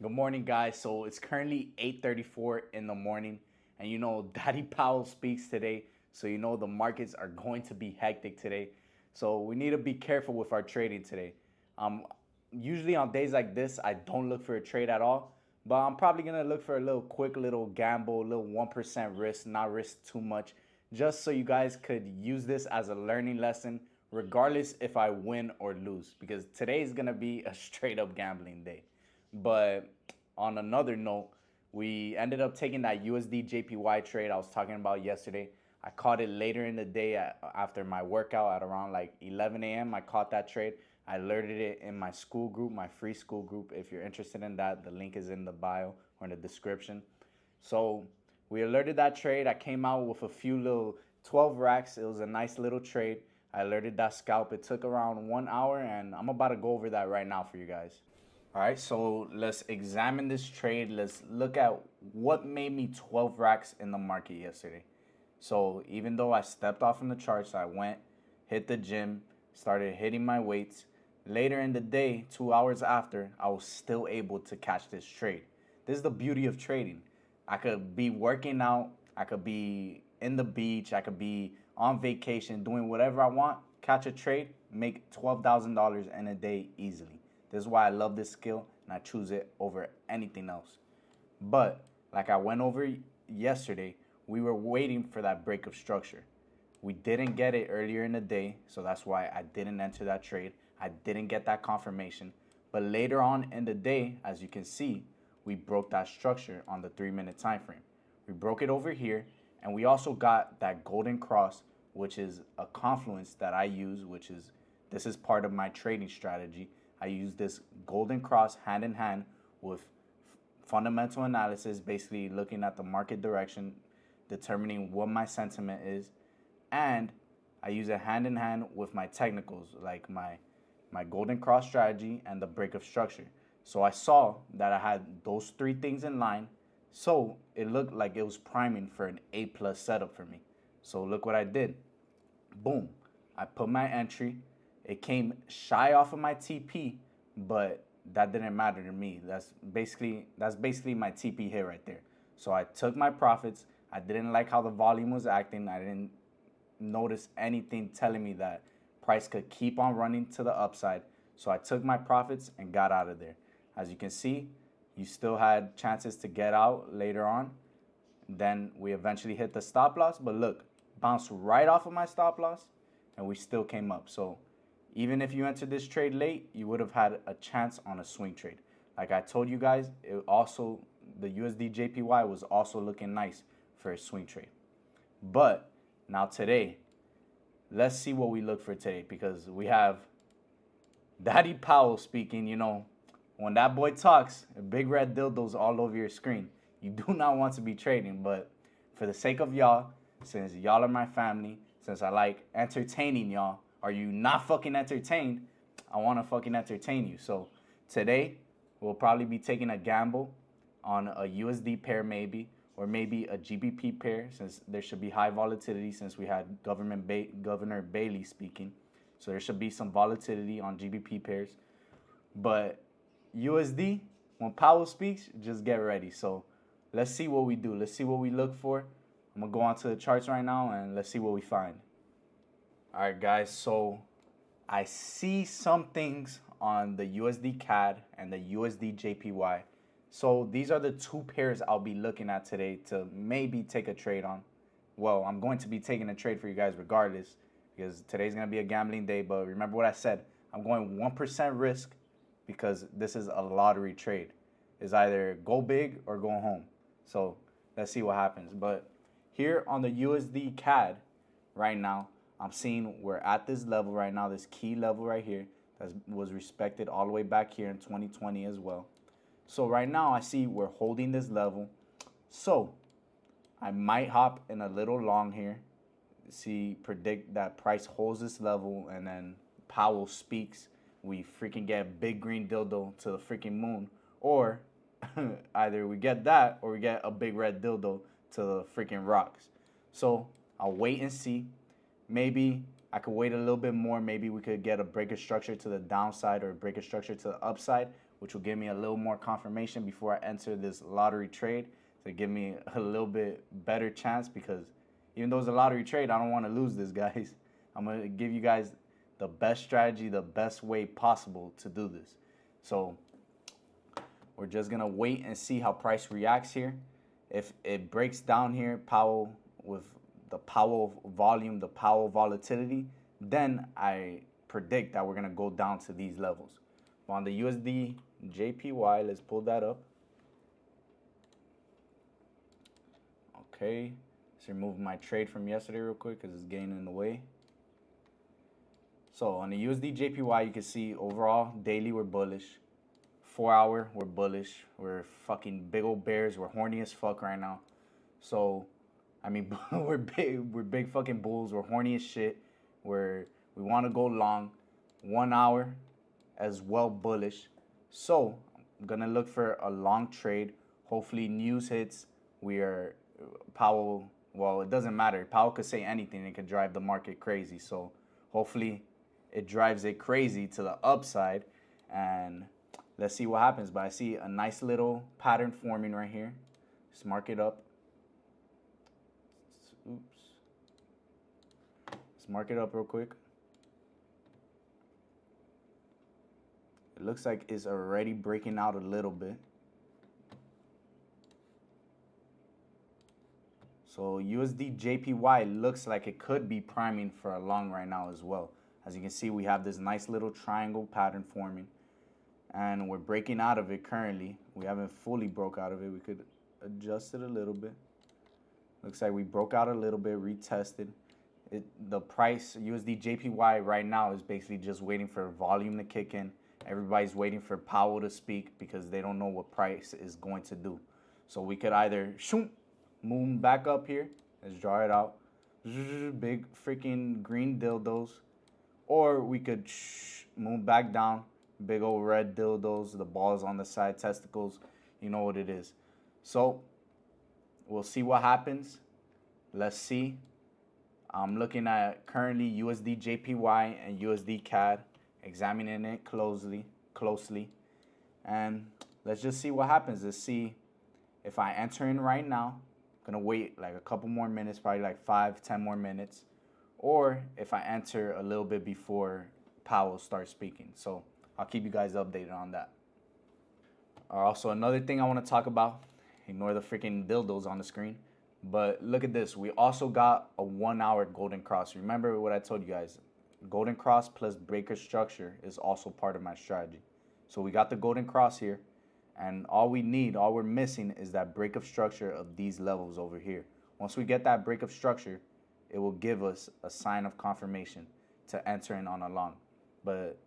Good morning, guys. So it's currently 8:34 in the morning, and Daddy Powell speaks today. So the markets are going to be hectic today. So we need to be careful with our trading today. Um, Usually on days like this, I don't look for a trade at all, but I'm probably gonna look for a little quick little gamble, a little 1% risk, not risk too much, just so you guys could use this as a learning lesson, regardless if I win or lose, because today is gonna be a straight up gambling day. But on another note, we ended up taking that USD JPY trade I was talking about yesterday. I caught it later in the day after my workout at around like 11 a.m. I caught that trade. I alerted it in my school group, my free school group. If you're interested in that, the link is in the bio or in the description. So we alerted that trade. I came out with a few little 12 racks. It was a nice little trade. I alerted that scalp. It took around 1 hour, and I'm about to go over that right now for you guys. All right, so let's examine this trade. Let's look at what made me 12 racks in the market yesterday. So even though I stepped off from the charts, I went, hit the gym, started hitting my weights. Later in the day, 2 hours after, I was still able to catch this trade. This is the beauty of trading. I could be working out, I could be in the beach, I could be on vacation, doing whatever I want, catch a trade, make $12,000 in a day easily. This is why I love this skill and I choose it over anything else. But like I went over yesterday, we were waiting for that break of structure. We didn't get it earlier in the day, so that's why I didn't enter that trade. I didn't get that confirmation. But later on in the day, as you can see, we broke that structure on the 3 minute time frame. We broke it over here, and we also got that golden cross, which is a confluence that I use, which is this is part of my trading strategy. I use this golden cross hand in hand with fundamental analysis, basically looking at the market direction, determining what my sentiment is, and I use it hand in hand with my technicals, like my golden cross strategy and the break of structure. So I saw that I had those three things in line, so it looked like it was priming for an A plus setup for me. So look what I did. Boom. I put my entry. It came shy off of my TP, but that didn't matter to me. That's basically my TP hit right there. So I took my profits. I didn't like how the volume was acting. I didn't notice anything telling me that price could keep on running to the upside. So I took my profits and got out of there. As you can see, you still had chances to get out later on. Then we eventually hit the stop loss, but look, bounced right off of my stop loss and we still came up. So even if you entered this trade late, you would have had a chance on a swing trade. Like I told you guys, the USD JPY was also looking nice for a swing trade. But now today, let's see what we look for today, because we have Daddy Powell speaking. When that boy talks, big red dildos all over your screen. You do not want to be trading, but for the sake of y'all, since y'all are my family, since I like entertaining y'all, are you not fucking entertained? I want to fucking entertain you. So today, we'll probably be taking a gamble on a USD pair maybe, or maybe a GBP pair, since there should be high volatility since we had Governor Bailey speaking. So there should be some volatility on GBP pairs. But USD, when Powell speaks, just get ready. So let's see what we do. Let's see what we look for. I'm going to go onto the charts right now and let's see what we find. All right, guys. So I see some things on the USD CAD and the USD JPY. So these are the two pairs I'll be looking at today to maybe take a trade on. Well, I'm going to be taking a trade for you guys regardless, because today's going to be a gambling day. But remember what I said. I'm going 1% risk because this is a lottery trade. It's either go big or go home. So let's see what happens. But here on the USD CAD right now, I'm seeing we're at this level right now, this key level right here that was respected all the way back here in 2020 as well. So right now I see we're holding this level. So I might hop in a little long here. Predict that price holds this level and then Powell speaks. We freaking get big green dildo to the freaking moon. Or either we get that or we get a big red dildo to the freaking rocks. So I'll wait and see. Maybe I could wait a little bit more. Maybe we could get a breaker structure to the downside or a breaker structure to the upside. which will give me a little more confirmation before I enter this lottery trade to give me a little bit better chance, because even though it's a lottery trade, I don't want to lose this, guys. I'm going to give you guys the best strategy, the best way possible to do this. So we're just going to wait and see how price reacts here. If it breaks down here, Powell, with the Powell volume, the Powell volatility, then I predict that we're going to go down to these levels. On the USD JPY, let's pull that up. Okay, let's remove my trade from yesterday real quick because it's getting in the way. So on the USD JPY, you can see overall daily we're bullish. 4 hour we're bullish. We're fucking big old bears. We're horny as fuck right now. So I mean, we're big fucking bulls. We're horny as shit. We want to go long. 1 hour as well bullish. So I'm gonna look for a long trade. Hopefully news hits. We are Powell. Well, it doesn't matter. Powell could say anything. It could drive the market crazy. So hopefully it drives it crazy to the upside, and let's see what happens. But I see a nice little pattern forming right here. Let's mark it up. Oops. Let's mark it up real quick. It looks like it's already breaking out a little bit. So USD JPY looks like it could be priming for a long right now as well. As you can see, we have this nice little triangle pattern forming, and we're breaking out of it currently. We haven't fully broke out of it. We could adjust it a little bit. Looks like we broke out a little bit, retested. The price, USD JPY right now, is basically just waiting for volume to kick in. Everybody's waiting for Powell to speak because they don't know what price is going to do. So we could either move back up here. Let's draw it out. Big freaking green dildos. Or we could move back down. Big old red dildos, the balls on the side, testicles. You know what it is. So we'll see what happens. Let's see. I'm looking at currently USD JPY and USD CAD, examining it closely. And let's just see what happens. Let's see if I enter in right now. I'm gonna wait like a couple more minutes, probably like 5-10 more minutes, or if I enter a little bit before Powell starts speaking. So I'll keep you guys updated on that. Also, another thing I want to talk about, ignore the freaking dildos on the screen, but look at this. We also got a 1 hour golden cross. Remember what I told you guys, golden cross plus breaker structure is also part of my strategy. So we got the golden cross here, and all we're missing is that break of structure of these levels over here. Once we get that break of structure, it will give us a sign of confirmation to enter in on a long. But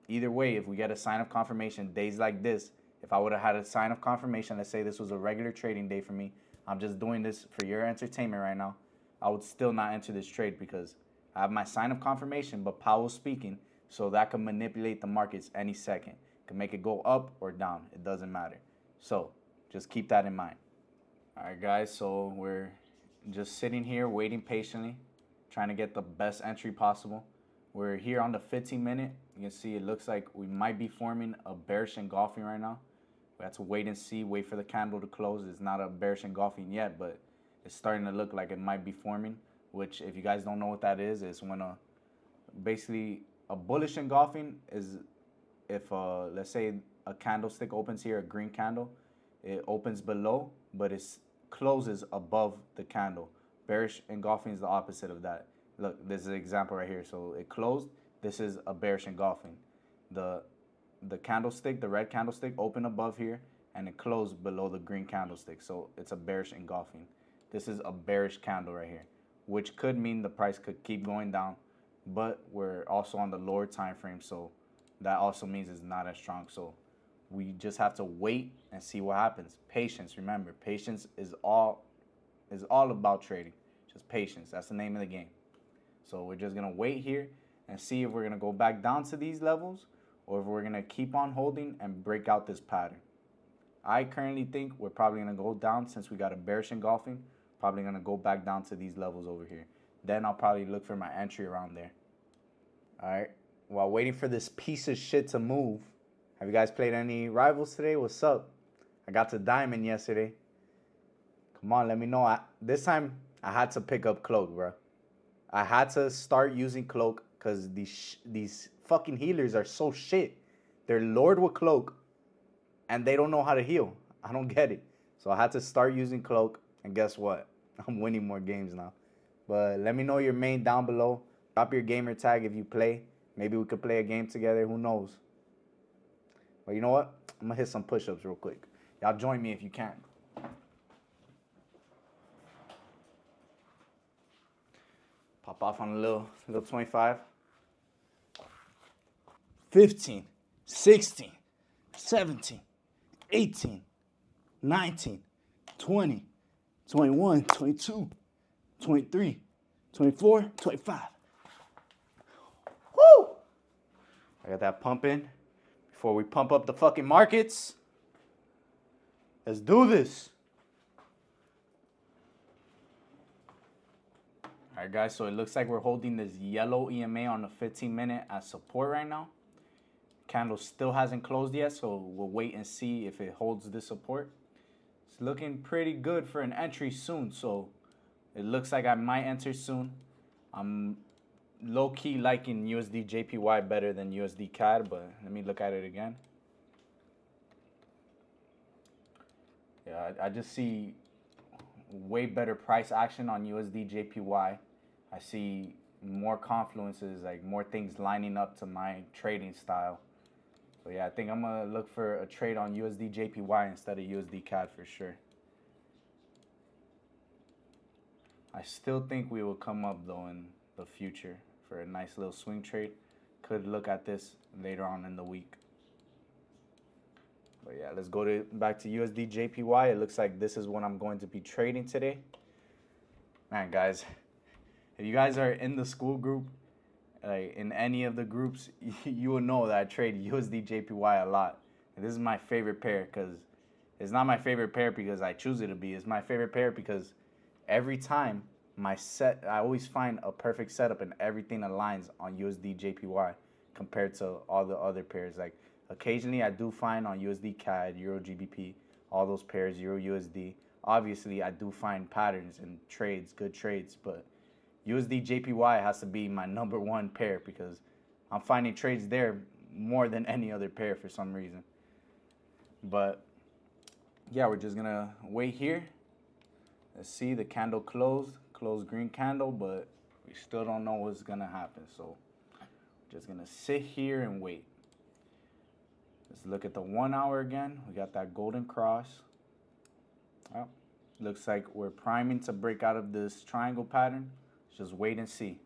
either way, if we get a sign of confirmation, days like this, if I would have had a sign of confirmation, let's say this was a regular trading day for me, I'm just doing this for your entertainment right now, I would still not enter this trade because I have my sign of confirmation, but Powell's speaking, so that can manipulate the markets any second. Can make it go up or down. It doesn't matter. So just keep that in mind. All right, guys, so we're just sitting here waiting patiently, trying to get the best entry possible. We're here on the 15-minute. You can see it looks like we might be forming a bearish engulfing right now. We have to wait and see, wait for the candle to close. It's not a bearish engulfing yet, but it's starting to look like it might be forming, which if you guys don't know what that is when basically a bullish engulfing is if let's say a candlestick opens here, a green candle, it opens below, but it closes above the candle. Bearish engulfing is the opposite of that. Look, this is an example right here. So it closed. This is a bearish engulfing. The candlestick, the red candlestick, opened above here, and it closed below the green candlestick. So it's a bearish engulfing. This is a bearish candle right here, which could mean the price could keep going down, but we're also on the lower time frame, so that also means it's not as strong. So we just have to wait and see what happens. Patience, remember, patience is all about trading. Just patience. That's the name of the game. So we're just gonna wait here and see if we're gonna go back down to these levels or if we're gonna keep on holding and break out this pattern. I currently think we're probably gonna go down since we got a bearish engulfing. Probably gonna go back down to these levels over here. Then I'll probably look for my entry around there. All right. While waiting for this piece of shit to move, Have you guys played any rivals today? What's up? I got to Diamond yesterday. Come on, let me know. This time, I had to pick up Cloak, bro. I had to start using Cloak because these fucking healers are so shit. They're Lord with Cloak, and they don't know how to heal. I don't get it. So I had to start using Cloak, and guess what? I'm winning more games now. But let me know your main down below. Drop your gamer tag if you play. Maybe we could play a game together. Who knows? But you know what? I'm going to hit some push-ups real quick. Y'all join me if you can. Pop off on a little 25. 15, 16, 17, 18, 19, 20, 21, 22, 23, 24, 25. Woo! I got that pumping. Before we pump up the fucking markets, let's do this. All right, guys, so it looks like we're holding this yellow EMA on the 15-minute as support right now. Candle still hasn't closed yet, so we'll wait and see if it holds this support. It's looking pretty good for an entry soon, so it looks like I might enter soon. I'm low-key liking USD JPY better than USD CAD, but let me look at it again. Yeah, I just see way better price action on USD JPY. I see more confluences, like more things lining up to my trading style. So yeah, I think I'm gonna look for a trade on USD JPY instead of USD CAD for sure. I still think we will come up though in the future for a nice little swing trade. Could look at this later on in the week. But yeah, let's go back to USD JPY. It looks like this is what I'm going to be trading today. Man, guys, if you guys are in the school group, in any of the groups, you will know that I trade USD JPY a lot. And this is my favorite pair because it's not my favorite pair because I choose it to be. It's my favorite pair because every time I always find a perfect setup and everything aligns on USD JPY compared to all the other pairs. Like occasionally I do find on USD CAD, Euro GBP, all those pairs, Euro USD. Obviously I do find patterns and trades, good trades, but USD JPY has to be my #1 pair because I'm finding trades there more than any other pair for some reason. But yeah, we're just gonna wait here. Let's see, the candle closed green candle, but we still don't know what's gonna happen. So just gonna sit here and wait. Let's look at the 1 hour again. We got that golden cross. Oh, looks like we're priming to break out of this triangle pattern. Just wait and see.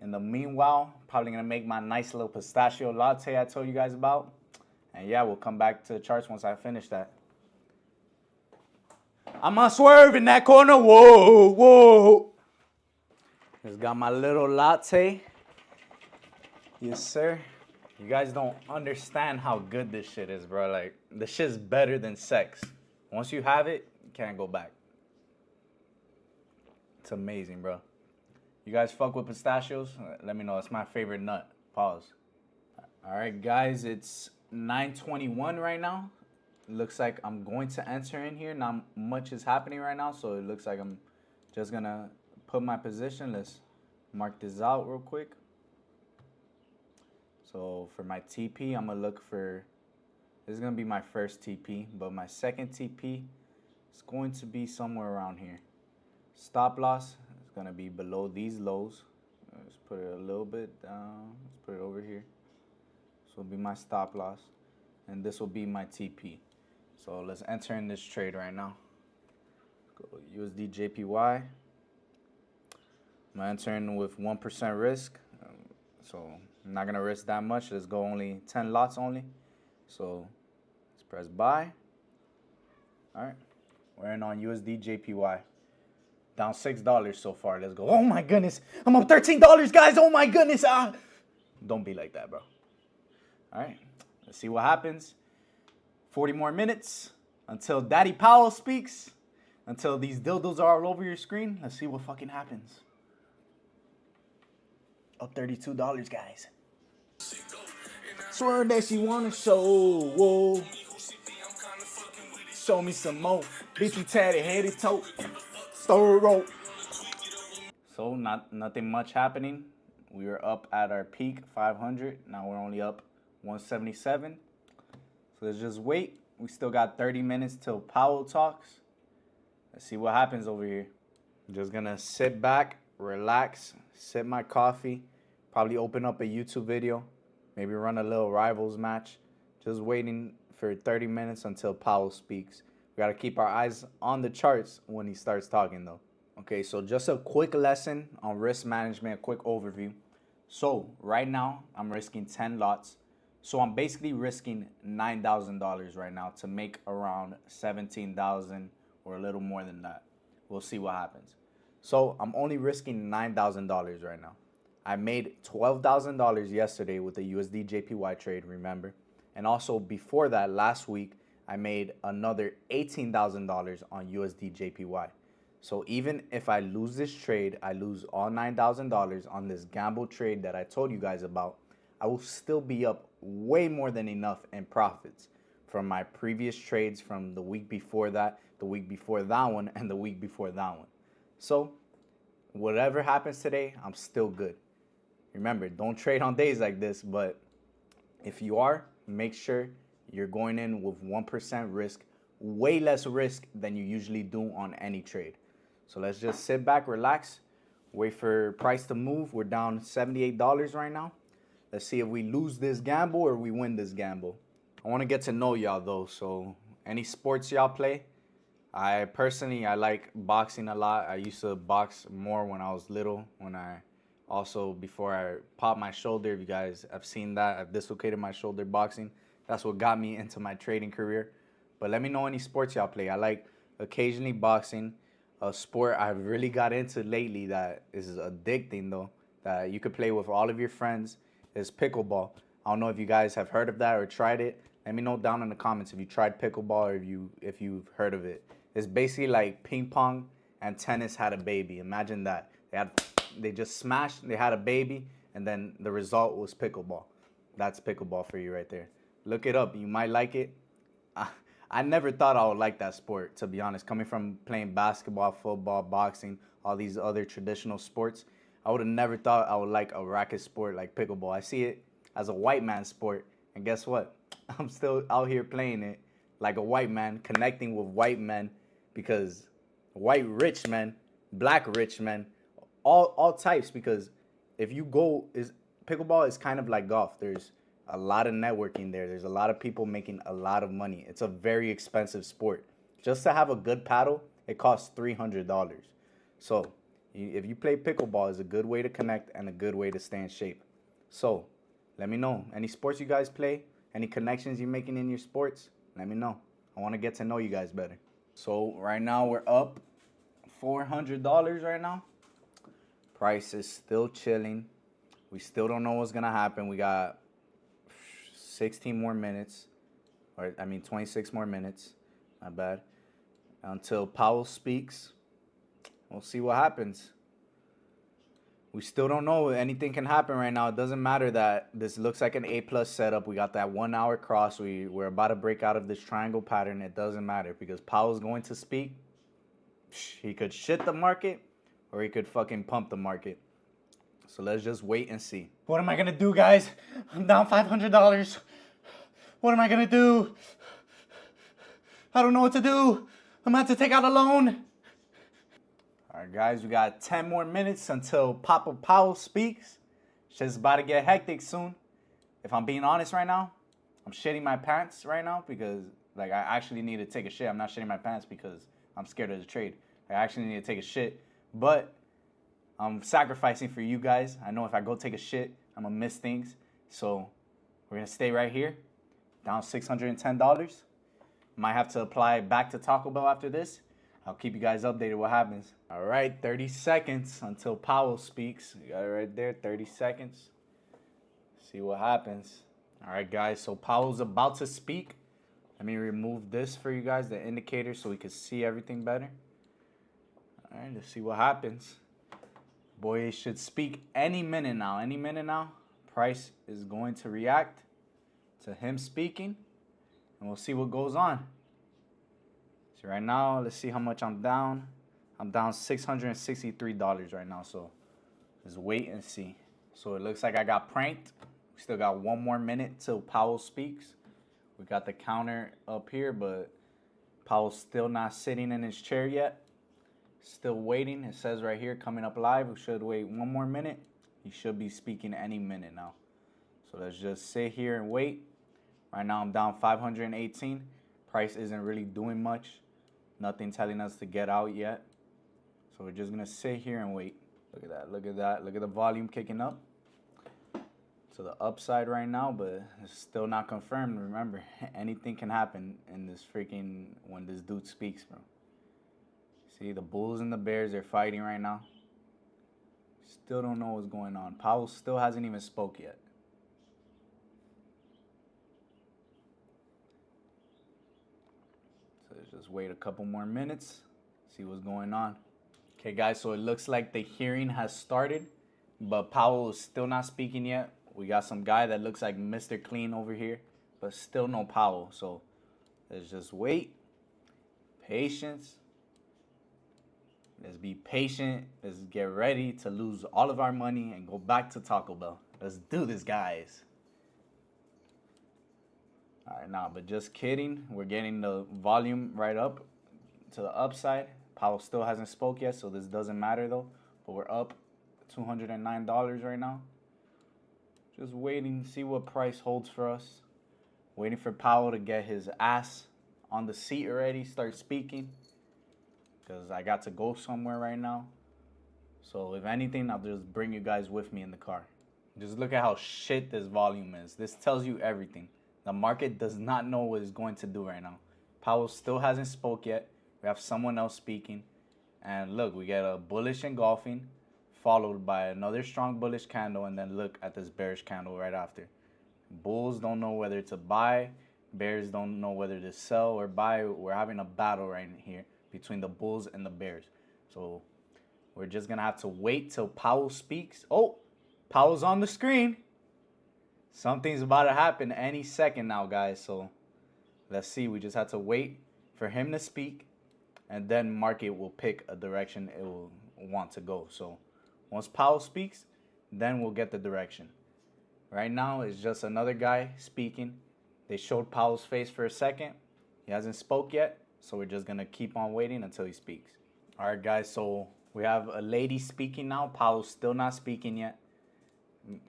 In the meanwhile, probably gonna make my nice little pistachio latte I told you guys about. And yeah, we'll come back to the charts once I finish that. I'm gonna swerve in that corner. Whoa, whoa. Just got my little latte. Yes, sir. You guys don't understand how good this shit is, bro. Like, this shit's better than sex. Once you have it, you can't go back. It's amazing, bro. You guys fuck with pistachios? Let me know. It's my favorite nut. Pause. All right, guys. It's 9:21 right now. Looks like I'm going to enter in here. Not much is happening right now, so it looks like I'm just gonna put my position. Let's mark this out real quick. So for my TP, I'm gonna look for, this is gonna be my first TP, but my second TP is going to be somewhere around here. Stop loss is gonna be below these lows. Let's put it a little bit down. Let's put it over here. This will be my stop loss, and this will be my TP. So let's enter in this trade right now. Go USD JPY. I'm gonna enter in with 1% risk. So I'm not gonna risk that much. Let's go only 10 lots only. So let's press buy. All right, we're in on USD JPY. Down $6 so far. Let's go. Oh my goodness, I'm up $13, guys. Oh my goodness. Don't be like that, bro. All right, let's see what happens. 40 more minutes until Daddy Powell speaks, until these dildos are all over your screen. Let's see what fucking happens. Up $32, guys. Swear that she wanna show. Whoa. Show me some more. Bitch, you tatted, headed toe. Story rope. So nothing much happening. We were up at our peak 500. Now we're only up 177. So let's just wait. We still got 30 minutes till Powell talks. Let's see what happens over here. I'm just gonna sit back, relax, sip my coffee, probably open up a YouTube video, maybe run a little rivals match. Just waiting for 30 minutes until Powell speaks. We gotta keep our eyes on the charts when he starts talking though. Okay, so just a quick lesson on risk management, a quick overview. So right now I'm risking 10 lots. So I'm basically risking $9,000 right now to make around 17,000 or a little more than that. We'll see what happens. So I'm only risking $9,000 right now. I made $12,000 yesterday with the USD JPY trade, remember? And also before that, last week, I made another $18,000 on USD JPY. So even if I lose this trade, I lose all $9,000 on this gamble trade that I told you guys about, I will still be up way more than enough in profits from my previous trades from the week before that, the week before that one, and the week before that one. So whatever happens today, I'm still good. Remember, don't trade on days like this, but if you are, make sure you're going in with 1% risk, way less risk than you usually do on any trade. So let's just sit back, relax, wait for price to move. We're down $78 right now. Let's see if we lose this gamble or we win this gamble. I want to get to know y'all though. So any sports y'all play? I like boxing a lot. I used to box more when I was little. Before I popped my shoulder, if you guys have seen that, I've dislocated my shoulder boxing. That's what got me into my trading career. But let me know any sports y'all play. I like occasionally boxing. A sport I've really got into lately that is addicting though, that you could play with all of your friends, is pickleball. I don't know if you guys have heard of that or tried it. Let me know down in the comments if you tried pickleball or if you've heard of it. It's basically like ping pong and tennis had a baby. Imagine that. They just smashed, they had a baby, and then the result was pickleball. That's pickleball for you right there. Look it up. You might like it. I never thought I would like that sport, to be honest. Coming from playing basketball, football, boxing, all these other traditional sports, I would have never thought I would like a racket sport like pickleball. I see it as a white man sport, and guess what? I'm still out here playing it like a white man, connecting with white men, because white rich men, black rich men, all types. Because if you go, pickleball is kind of like golf. There's a lot of networking there. There's a lot of people making a lot of money. It's a very expensive sport. Just to have a good paddle, it costs $300. So if you play pickleball, it's a good way to connect and a good way to stay in shape. So let me know. Any sports you guys play? Any connections you're making in your sports? Let me know. I want to get to know you guys better. So right now we're up $400 right now. Price is still chilling. We still don't know what's going to happen. We got 16 more minutes. 26 more minutes. Not bad. Until Powell speaks. We'll see what happens. We still don't know. Anything can happen right now. It doesn't matter that this looks like an A+ setup. We got that 1 hour cross. We're about to break out of this triangle pattern. It doesn't matter because Powell's going to speak. He could shit the market or he could fucking pump the market. So let's just wait and see. What am I going to do, guys? I'm down $500. What am I going to do? I don't know what to do. I'm going to have to take out a loan. All right, guys, we got 10 more minutes until Papa Powell speaks. Shit's about to get hectic soon. If I'm being honest right now, I'm shitting my pants right now because, I actually need to take a shit. I'm not shitting my pants because I'm scared of the trade. I actually need to take a shit, but I'm sacrificing for you guys. I know if I go take a shit, I'm going to miss things. So we're going to stay right here, down $610. Might have to apply back to Taco Bell after this. I'll keep you guys updated what happens. All right, 30 seconds until Powell speaks. You got it right there, 30 seconds. See what happens. All right, guys, so Powell's about to speak. Let me remove this for you guys, the indicator, so we can see everything better. All right, let's see what happens. Boy should speak any minute now. Any minute now. Price is going to react. to him speaking, and we'll see what goes on. So right now, let's see how much I'm down. I'm down $663 right now, so let's wait and see. So it looks like I got pranked. We still got one more minute till Powell speaks. We got the counter up here, but Powell's still not sitting in his chair yet. Still waiting. It says right here, coming up live. We should wait one more minute. He should be speaking any minute now. So let's just sit here and wait. Right now I'm down 518. Price isn't really doing much. Nothing telling us to get out yet. So we're just gonna sit here and wait. Look at that, look at that. Look at the volume kicking up to the upside right now, but it's still not confirmed. Remember, anything can happen in this freaking, when this dude speaks, bro. See, the Bulls and the Bears are fighting right now. Still don't know what's going on. Powell still hasn't even spoke yet. So let's just wait a couple more minutes, see what's going on. Okay, guys, so it looks like the hearing has started, but Powell is still not speaking yet. We got some guy that looks like Mr. Clean over here, but still no Powell. So let's just wait. Patience. Let's be patient. Let's get ready to lose all of our money and go back to Taco Bell. Let's do this, guys. All right, nah, but just kidding. We're getting the volume right up to the upside. Powell still hasn't spoke yet, so this doesn't matter though. But we're up $209 right now. Just waiting to see what price holds for us. Waiting for Powell to get his ass on the seat already, start speaking. Because I got to go somewhere right now. So if anything, I'll just bring you guys with me in the car. Just look at how shit this volume is. This tells you everything. The market does not know what it's going to do right now. Powell still hasn't spoke yet. We have someone else speaking. And look, we get a bullish engulfing, followed by another strong bullish candle, and then look at this bearish candle right after. Bulls don't know whether to buy. Bears don't know whether to sell or buy. We're having a battle right here between the Bulls and the Bears. So we're just going to have to wait till Powell speaks. Oh, Powell's on the screen. Something's about to happen any second now, guys. So let's see. We just have to wait for him to speak, and then market will pick a direction it will want to go. So once Powell speaks, then we'll get the direction. Right now, it's just another guy speaking. They showed Powell's face for a second. He hasn't spoke yet, so we're just going to keep on waiting until he speaks. All right, guys, so we have a lady speaking now. Powell's still not speaking yet.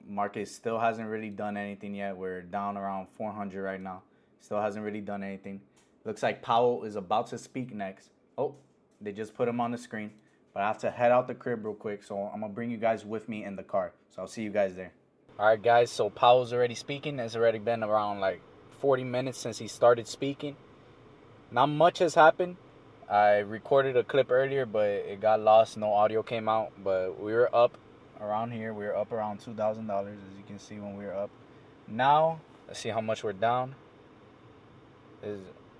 Market still hasn't really done anything yet. We're down around 400 right now. Still hasn't really done anything. Looks like Powell is about to speak next. Oh, they just put him on the screen. But I have to head out the crib real quick, so I'm going to bring you guys with me in the car. So I'll see you guys there. All right, guys, so Powell's already speaking. It's already been around like 40 minutes since he started speaking. Not much has happened. I recorded a clip earlier, but it got lost. No audio came out, but we were up around here. We were up around $2,000, as you can see when we were up. Now, let's see how much we're down.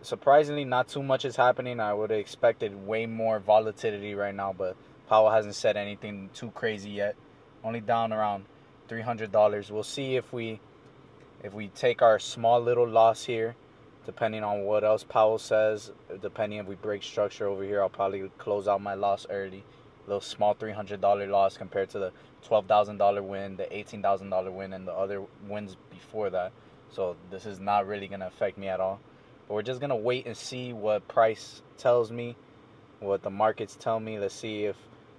Surprisingly, not too much is happening. I would have expected way more volatility right now, but Powell hasn't said anything too crazy yet. Only down around $300. We'll see if we take our small little loss here, depending on what else Powell says. Depending if we break structure over here, I'll probably close out my loss early. A little small $300 loss compared to the $12,000 win, the $18,000 win, and the other wins before that. So this is not really going to affect me at all. But we're just going to wait and see what price tells me, what the markets tell me. Let's see if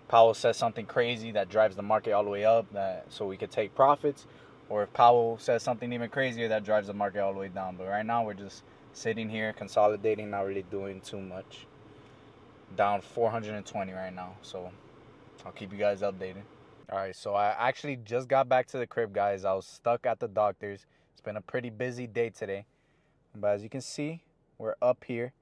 Powell says something crazy that drives the market all the way up so we could take profits, or if Powell says something even crazier that drives the market all the way down. But right now we're just sitting here consolidating, not really doing too much. Down 420 right now, so I'll keep you guys updated. All right, so I actually just got back to the crib, guys. I was stuck at the doctor's. It's been a pretty busy day today, but as you can see, we're up here.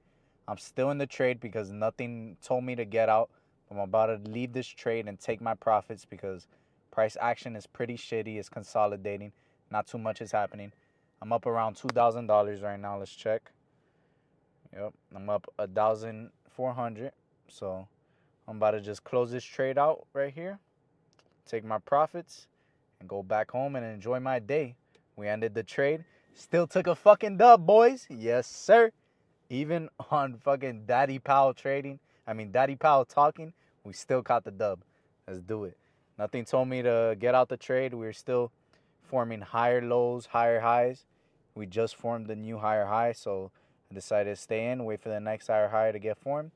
I'm still in the trade because nothing told me to get out. I'm about to leave this trade and take my profits because price action is pretty shitty. It's consolidating. Not too much is happening. I'm up around $2,000 right now. Let's check. Yep, I'm up 1,400. So I'm about to just close this trade out right here, take my profits, and go back home and enjoy my day. We ended the trade Still took a fucking dub, boys. Yes, sir. Even on fucking Daddy Powell Daddy Powell talking, we still caught the dub. Let's do it. Nothing told me to get out the trade. We're still forming higher lows, higher highs. We just formed the new higher high, so I decided to stay in, wait for the next higher high to get formed,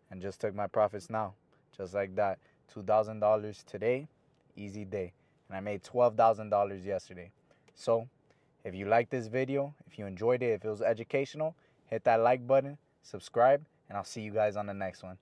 and just took my profits now. Just like that. $2,000 today, easy day. And I made $12,000 yesterday. So, if you like this video, if you enjoyed it, if it was educational, hit that like button, subscribe, and I'll see you guys on the next one.